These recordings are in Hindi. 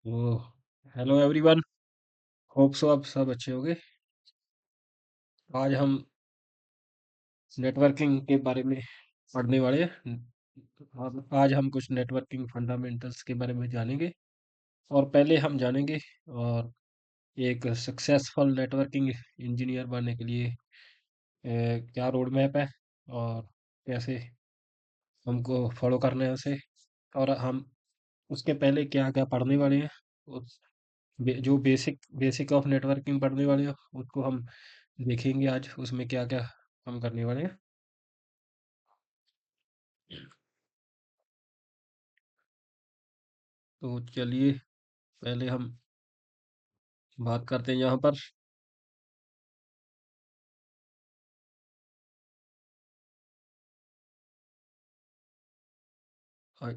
ओह! हेलो एवरीवन, होप सो आप सब अच्छे होंगे। आज हम नेटवर्किंग के बारे में पढ़ने वाले हैं। आज हम कुछ नेटवर्किंग फंडामेंटल्स के बारे में जानेंगे और पहले हम जानेंगे और एक सक्सेसफुल नेटवर्किंग इंजीनियर बनने के लिए क्या रोड मैप है और कैसे हमको फॉलो करना है उसे और हम उसके पहले क्या-क्या पढ़ने वाले हैं। उस जो बेसिक बेसिक ऑफ नेटवर्किंग पढ़ने वाले हैं उसको हम देखेंगे आज उसमें क्या-क्या हम करने वाले हैं। तो चलिए पहले हम बात करते हैं यहाँ पर अ,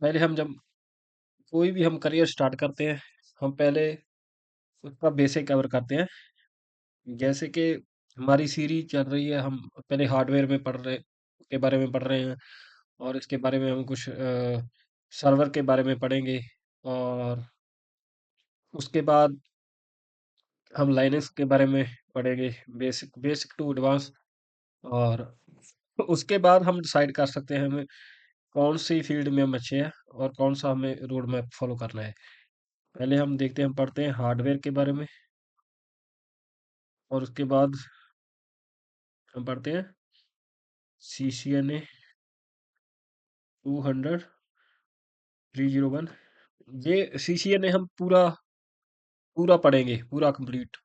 पहले हम जब कोई भी हम करियर स्टार्ट करते हैं, हम पहले उसका बेसिक कवर करते हैं। जैसे कि हमारी सीरीज़ चल रही है, हम पहले हार्डवेयर में पढ़ रहे के बारे में पढ़ रहे हैं और इसके बारे में हम कुछ सर्वर के बारे में पढ़ेंगे और उसके बाद हम लाइनक्स के बारे में पढ़ेंगे, बेसिक बेसिक टू एडवांस और उसके बाद हम डिसाइड कर सकते हैं हमें कौन सी फील्ड में हम अच्छे हैं और कौन सा हमें रोड मैप फॉलो करना है। पहले हम देखते हैं हम पढ़ते हैं हार्डवेयर के बारे में और उसके बाद हम पढ़ते हैं CCNA 200 301। ये CCNA हम पूरा पूरा पढ़ेंगे, पूरा कंप्लीट,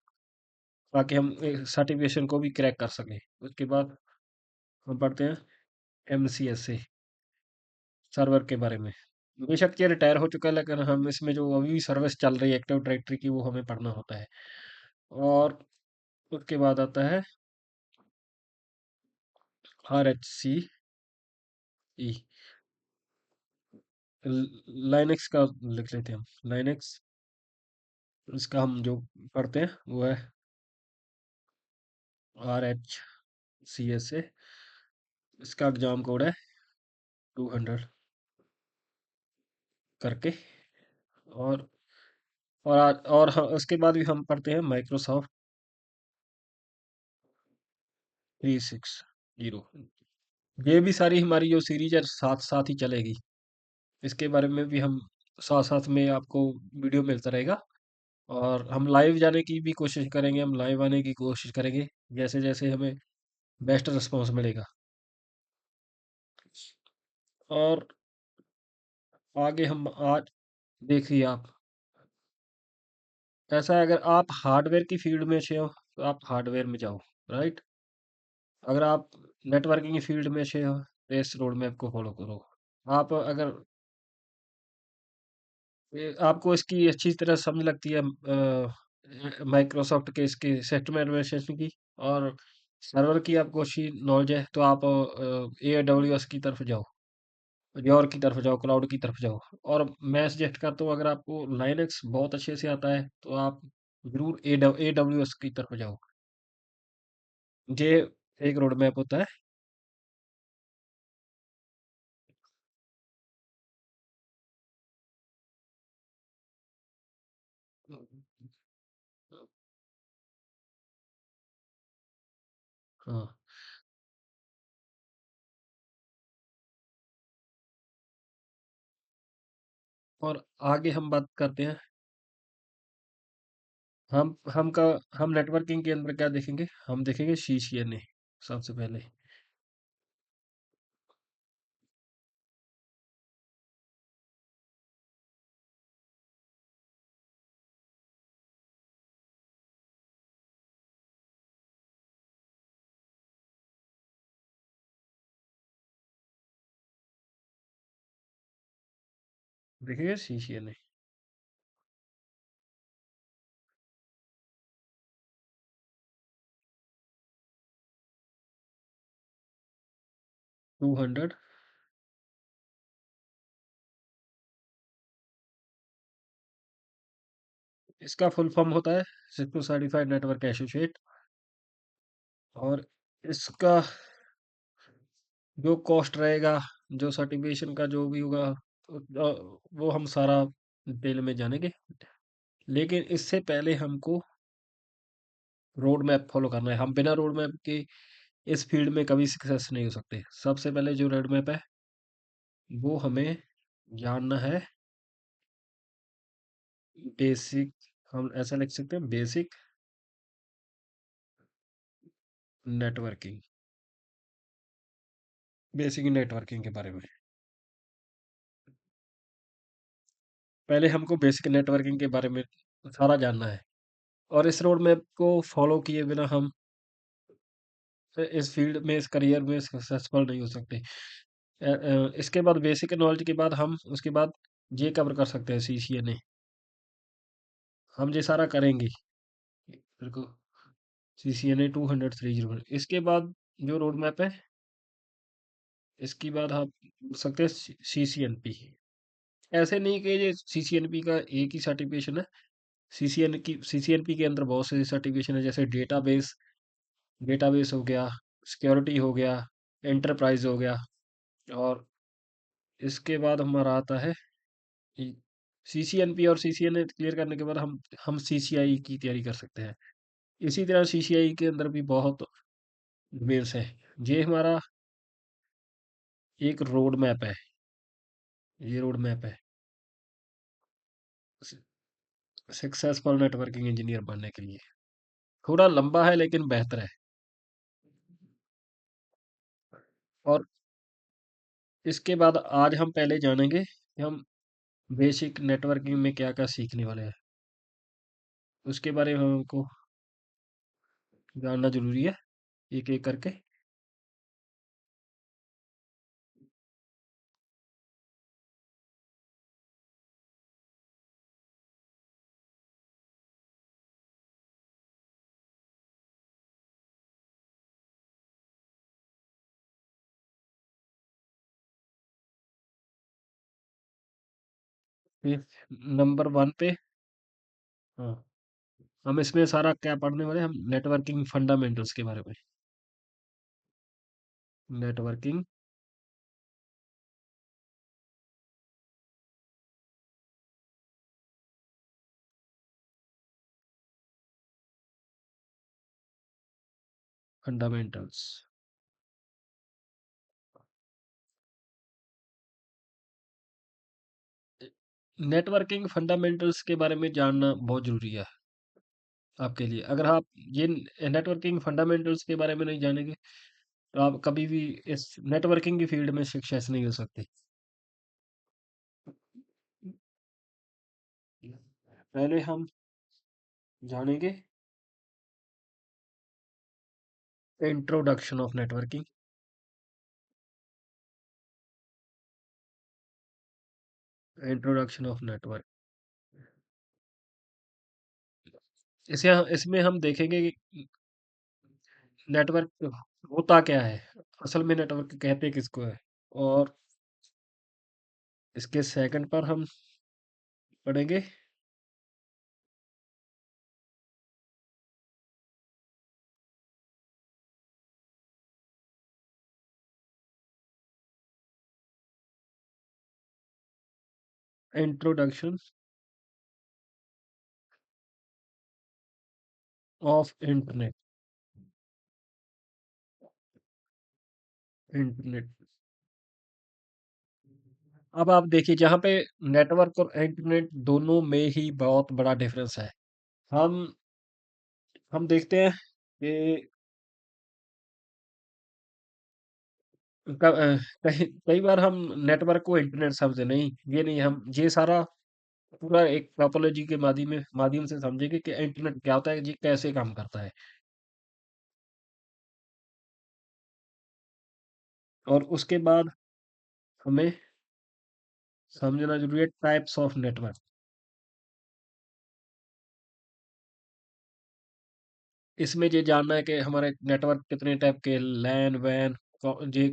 ताकि हम सर्टिफिकेशन को भी क्रैक कर सकें। उसके बाद हम पढ़ते हैं MCSA सर्वर के बारे में। बेशक ये रिटायर हो चुका है लेकिन हम इसमें जो अभी भी सर्विस चल रही है एक्टिव डायरेक्टरी की वो हमें पढ़ना होता है। और उसके बाद आता है RHCE, लाइनेक्स का लिख लेते हैं हम लाइनेक्स। इसका हम जो पढ़ते हैं वो है RHCSA। इसका एग्जाम कोड है 200 करके। और और हाँ, उसके बाद भी हम पढ़ते हैं माइक्रोसॉफ्ट 360। ये भी सारी हमारी जो सीरीज है साथ साथ ही चलेगी। इसके बारे में भी हम साथ साथ में आपको वीडियो मिलता रहेगा और हम लाइव जाने की भी कोशिश करेंगे, हम लाइव आने की कोशिश करेंगे जैसे जैसे हमें बेस्ट रिस्पॉन्स मिलेगा। और आगे हम आज देखिए आप, ऐसा है अगर आप हार्डवेयर की फील्ड में अच्छे हो तो आप हार्डवेयर में जाओ, राइट। अगर आप नेटवर्किंग की फील्ड में अच्छे हो तो इस रोड मैप को फॉलो करो। आप अगर आपको इसकी अच्छी तरह समझ लगती है माइक्रोसॉफ्ट के इसके सिस्टम एडमिनिस्ट्रेशन की और सर्वर की आपको अच्छी नॉलेज है तो आप AWS की तरफ जाओ, Azure की तरफ जाओ, क्लाउड की तरफ जाओ। और मैं सजेस्ट करता हूँ अगर आपको लाइनक्स बहुत अच्छे से आता है तो आप जरूर AWS की तरफ जाओ। ये एक रोड मैप होता है। हाँ, और आगे हम बात करते हैं। हम नेटवर्किंग के अंदर क्या देखेंगे, हम देखेंगे CCNA सबसे पहले। देखेंगे CCNA 200। इसका फुल फॉर्म होता है सिस्को सर्टिफाइड नेटवर्क एसोसिएट। और इसका जो कॉस्ट रहेगा जो सर्टिफिकेशन का जो भी होगा वो हम सारा डिटेल में जानेंगे। लेकिन इससे पहले हमको रोड मैप फॉलो करना है। हम बिना रोड मैप के इस फील्ड में कभी सक्सेस नहीं हो सकते। सबसे पहले जो रोड मैप है वो हमें जानना है। बेसिक, हम ऐसा लिख सकते हैं, बेसिक नेटवर्किंग। बेसिक नेटवर्किंग के बारे में पहले हमको बेसिक नेटवर्किंग के बारे में सारा जानना है। और इस रोड मैप को फॉलो किए बिना हम इस फील्ड में, इस करियर में सक्सेसफुल नहीं हो सकते। इसके बाद बेसिक नॉलेज के बाद हम उसके बाद ये कवर कर सकते हैं, सीसीएनए। हम ये सारा करेंगे। बिल्कुल। सीसीएनए 200 इसके बाद जो रोड मैप है, इसके बाद आप बोल सकते हैं सीसीएनपी। ऐसे नहीं कि ये सीसीएनपी का एक ही सर्टिफिकेशन है। सीसीएनपी के अंदर बहुत से सर्टिफिकेशन है, जैसे डेटाबेस, डेटाबेस हो गया, सिक्योरिटी हो गया, एंटरप्राइज हो गया। और इसके बाद हमारा आता है सीसीएनपी। और सीसीएनए क्लियर करने के बाद हम सीसीआई की तैयारी कर सकते हैं। इसी तरह सीसीआई के अंदर भी बहुत मेंस है। ये हमारा एक रोड मैप है। ये रोड मैप है सक्सेसफुल नेटवर्किंग इंजीनियर बनने के लिए। थोड़ा लंबा है लेकिन बेहतर है। और इसके बाद आज हम पहले जानेंगे कि हम बेसिक नेटवर्किंग में क्या-क्या सीखने वाले हैं। उसके बारे में हमको जानना ज़रूरी है, एक-एक करके। फिर नंबर 1 पे, हाँ, हम इसमें सारा क्या पढ़ने वाले हैं, हम नेटवर्किंग फंडामेंटल्स के बारे में। Networking fundamentals. नेटवर्किंग फंडामेंटल्स के बारे में जानना बहुत ज़रूरी है आपके लिए। अगर आप ये नेटवर्किंग फंडामेंटल्स के बारे में नहीं जानेंगे, तो आप कभी भी इस नेटवर्किंग की फील्ड में सक्सेस नहीं हो सकते। पहले हम जानेंगे introduction of networking. Introduction of network. इसमें हम देखेंगे कि नेटवर्क होता क्या है, असल में नेटवर्क कहते किसको है। और इसके सेकंड पर हम पढ़ेंगे इंट्रोडक्शन ऑफ इंटरनेट। इंटरनेट। अब आप देखिए, जहाँ पे नेटवर्क और इंटरनेट दोनों में ही बहुत बड़ा डिफरेंस है। हम हम देखते हैं कि कहीं कई बार हम नेटवर्क को इंटरनेट समझे नहीं, ये नहीं, हम ये सारा पूरा एक टोपोलॉजी के माध्यम से समझेंगे कि इंटरनेट क्या होता है, ये कैसे काम करता है। और उसके बाद हमें समझना जरूरी है टाइप्स ऑफ नेटवर्क। इसमें ये जानना है कि हमारे नेटवर्क कितने टाइप के, लैन वैन ये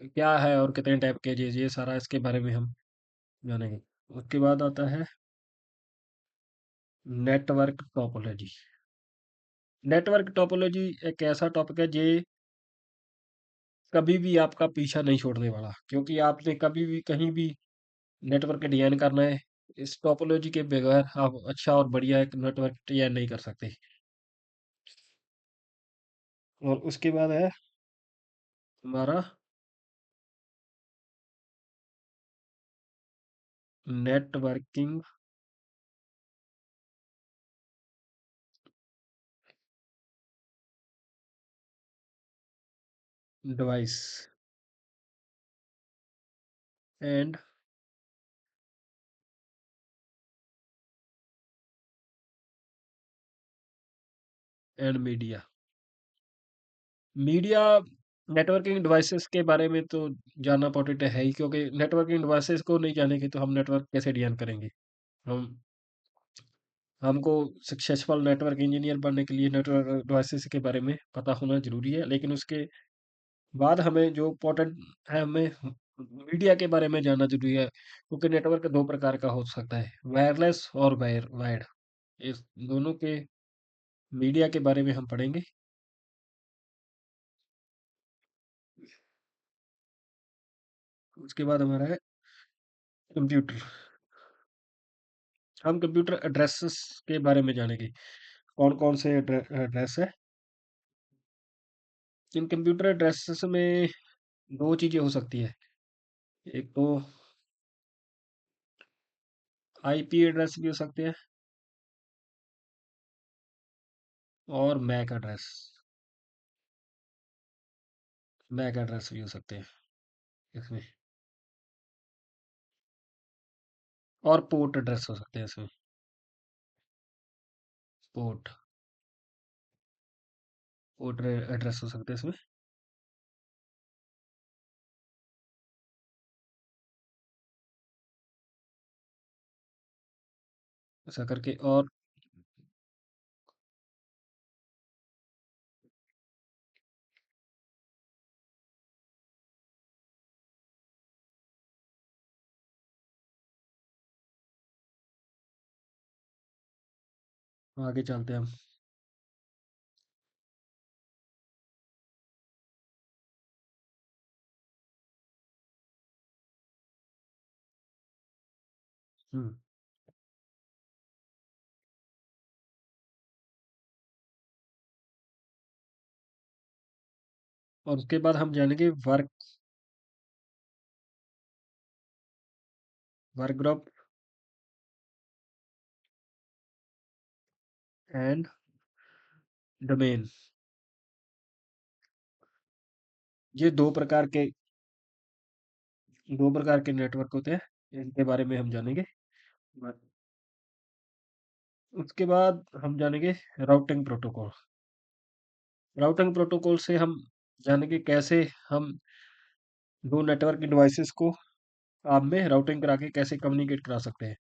क्या है, और कितने टाइप के, ये सारा इसके बारे में हम जानेंगे। उसके बाद आता है नेटवर्क टोपोलॉजी। नेटवर्क टोपोलॉजी एक ऐसा टॉपिक है, कभी भी आपका पीछा नहीं छोड़ने वाला, क्योंकि आपने कभी भी कहीं भी नेटवर्क डिजाइन करना है, इस टोपोलॉजी के बगैर आप अच्छा और बढ़िया एक नेटवर्क डिजाइन नहीं कर सकते। और उसके बाद है हमारा networking device and media. Media networking devices के बारे में तो जानना इम्पोर्टेंट है ही, क्योंकि नेटवर्किंग डिवाइसेस को नहीं जानेंगे तो हम नेटवर्क कैसे डिजाइन करेंगे। हम हमको सक्सेसफुल नेटवर्क इंजीनियर बनने के लिए नेटवर्क डिवाइसेस के बारे में पता होना जरूरी है, लेकिन उसके बाद हमें जो इम्पोर्टेंट है, हमें मीडिया के बारे में जानना जरूरी है, क्योंकि नेटवर्क दो प्रकार का हो सकता है, वायरलेस और वायर्ड। इस दोनों के मीडिया के बारे में हम पढ़ेंगे। उसके बाद हमारा है कंप्यूटर। हम कंप्यूटर एड्रेसेस के बारे में जानेंगे, कौन कौन से एड्रेस है। इन कंप्यूटर एड्रेसेस में दो चीजें हो सकती है, एक तो आईपी एड्रेस भी हो सकते हैं और मैक एड्रेस भी हो सकते हैं इसमें, और पोर्ट एड्रेस हो सकते हैं इसमें। पोर्ट पोर्ट एड्रेस हो सकते हैं इसमें। ऐसा करके, और आगे चलते हैं हम। हम्म, और उसके बाद हम जानेंगे वर्क ग्रुप एंड डोमेन। ये दो प्रकार के नेटवर्क होते हैं, इनके बारे में हम जानेंगे। उसके बाद हम जानेंगे राउटिंग प्रोटोकॉल। राउटिंग प्रोटोकॉल से हम जानेंगे कैसे हम दो नेटवर्क डिवाइसेस को आप में राउटिंग करा के कैसे कम्युनिकेट करा सकते हैं।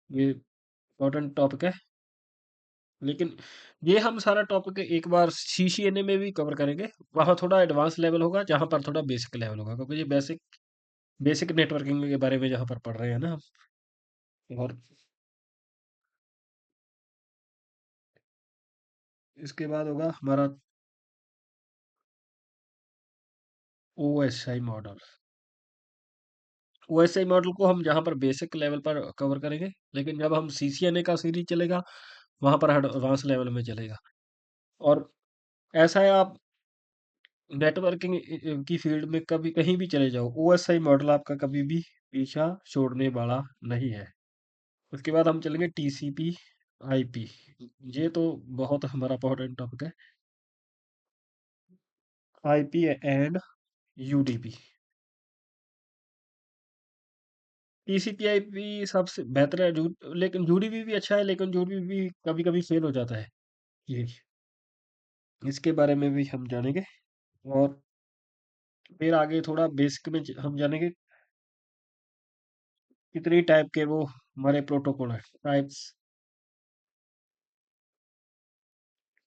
ये इम्पोर्टेंट टॉपिक है, लेकिन ये हम सारा टॉपिक एक बार सीसीएनए में भी कवर करेंगे। वहाँ थोड़ा एडवांस लेवल होगा, जहाँ पर थोड़ा बेसिक लेवल होगा, क्योंकि ये बेसिक बेसिक नेटवर्किंग के बारे में जहाँ पर पढ़ रहे हैं ना हम। और इसके बाद होगा हमारा ओएसआई मॉडल। ओएसआई मॉडल को हम जहाँ पर बेसिक लेवल पर कवर करेंगे, लेकिन जब हम सीसीएनए का सीरीज चलेगा वहाँ पर एडवांस लेवल में चलेगा। और ऐसा है, आप नेटवर्किंग की फील्ड में कभी कहीं भी चले जाओ, ओएसआई मॉडल आपका कभी भी पीछा छोड़ने वाला नहीं है। उसके बाद हम चलेंगे टीसीपी आईपी। ये तो बहुत हमारा इंपॉर्टेंट टॉपिक है, IP and UDP. TCP IP सबसे बेहतर है, लेकिन यूडीपी भी अच्छा है, लेकिन यूडीपी भी कभी कभी फेल हो जाता है। ये इसके बारे में भी हम जानेंगे। और फिर आगे थोड़ा बेसिक में हम जानेंगे कितनी टाइप के वो हमारे प्रोटोकॉल है,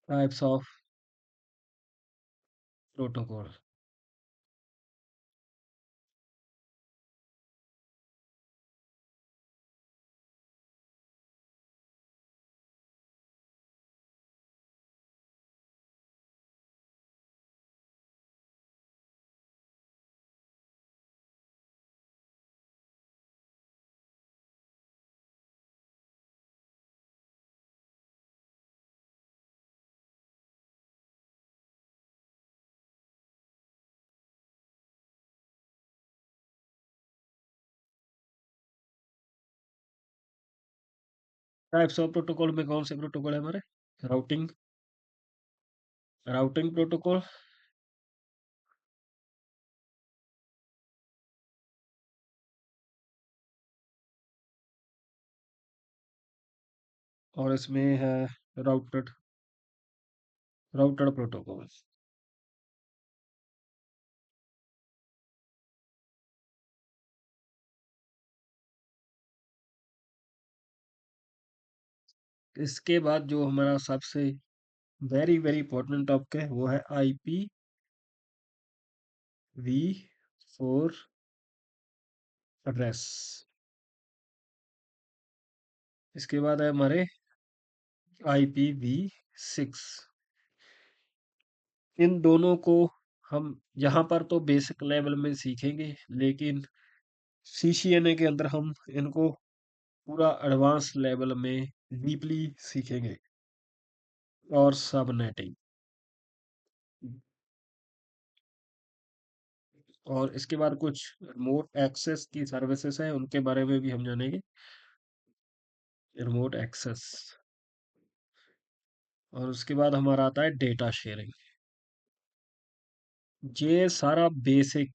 types of protocol. Types of protocol में कौन से प्रोटोकॉल है हमारे? राउटिंग, राउटिंग प्रोटोकॉल, और इसमें है राउटेड, राउटेड प्रोटोकॉल। इसके बाद जो हमारा सबसे वेरी वेरी इंपॉर्टेंट टॉपिक है वो है IPv4 एड्रेस। इसके बाद है हमारे IPv6। इन दोनों को हम यहाँ पर तो बेसिक लेवल में सीखेंगे, लेकिन CCNA के अंदर हम इनको पूरा एडवांस लेवल में डीपली सीखेंगे। और सबनेटिंग, और इसके बाद कुछ रिमोट एक्सेस की सर्विसेज हैं, उनके बारे में भी हम जानेंगे। रिमोट एक्सेस, और उसके बाद हमारा आता है डेटा शेयरिंग। ये सारा basic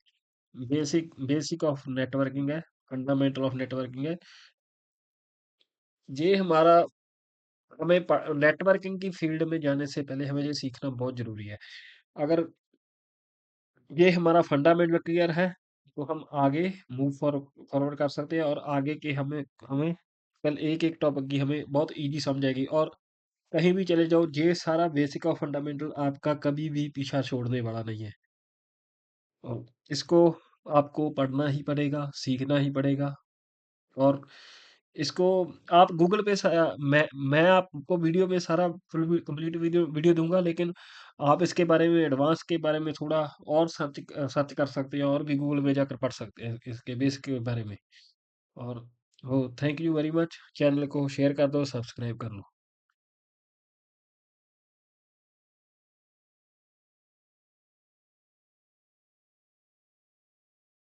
basic basic of networking है, फंडामेंटल ऑफ नेटवर्किंग है। ये हमारा, हमें नेटवर्किंग की फील्ड में जाने से पहले हमें ये सीखना बहुत जरूरी है। अगर ये हमारा फंडामेंटल क्लियर है तो हम आगे मूव फॉरवर्ड कर सकते हैं, और आगे के हमें हमें कल एक एक टॉपिक की हमें बहुत इजी समझ आएगी, और कहीं भी चले जाओ ये सारा बेसिक और फंडामेंटल आपका कभी भी पीछा छोड़ने वाला नहीं है। और इसको आपको पढ़ना ही पड़ेगा, सीखना ही पड़ेगा। और इसको आप गूगल पे मैं आपको वीडियो में सारा फुल कंप्लीट वीडियो वीडियो दूंगा, लेकिन आप इसके बारे में एडवांस के बारे में थोड़ा और सर्च सर्च कर सकते हैं, और भी गूगल में जाकर पढ़ सकते हैं इसके बेस के बारे में। और हो, thank you very much. Channel को शेयर कर दो, सब्सक्राइब कर लो।